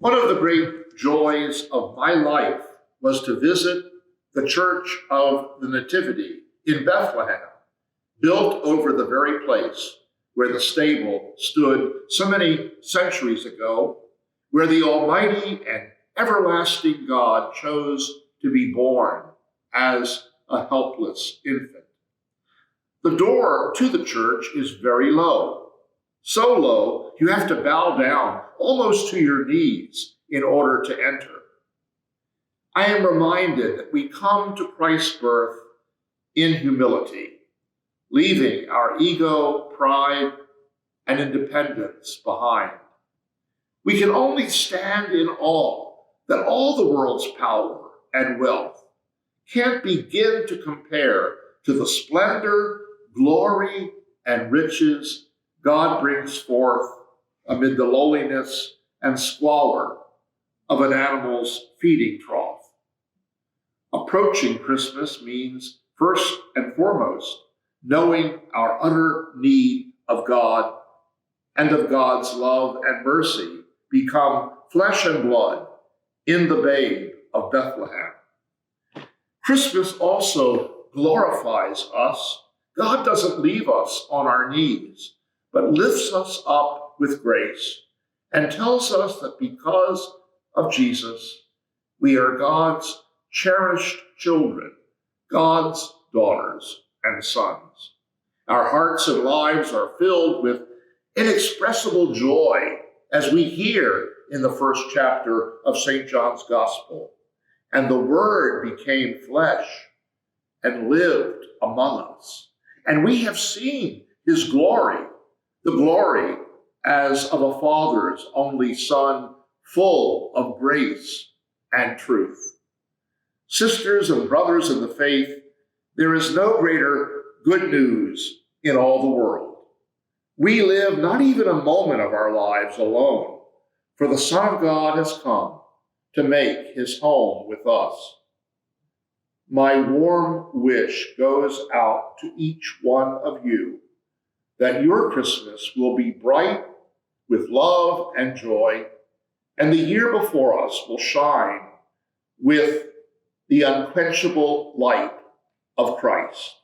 One of the great joys of my life was to visit the Church of the Nativity in Bethlehem, built over the very place where the stable stood so many centuries ago, where the Almighty and everlasting God chose to be born as a helpless infant. The door to the church is very low, so low you have to bow down almost to your knees in order to enter. I am reminded that we come to Christ's birth in humility, leaving our ego, pride, and independence behind. We can only stand in awe that all the world's power and wealth can't begin to compare to the splendor, glory, and riches God brings forth amid the lowliness and squalor of an animal's feeding trough. Approaching Christmas means, first and foremost, knowing our utter need of God and of God's love and mercy become flesh and blood in the Babe of Bethlehem. Christmas also glorifies us. God doesn't leave us on our knees, but lifts us up with grace and tells us that because of Jesus, we are God's cherished children, God's daughters and sons. Our hearts and lives are filled with inexpressible joy as we hear in the first chapter of St. John's Gospel, and the Word became flesh and lived among us. And we have seen his glory, the glory as of a Father's only Son, full of grace and truth. Sisters and brothers in the faith, there is no greater good news in all the world. We live not even a moment of our lives alone, for the Son of God has come to make his home with us. My warm wish goes out to each one of you that your Christmas will be bright with love and joy, and the year before us will shine with the unquenchable light of Christ.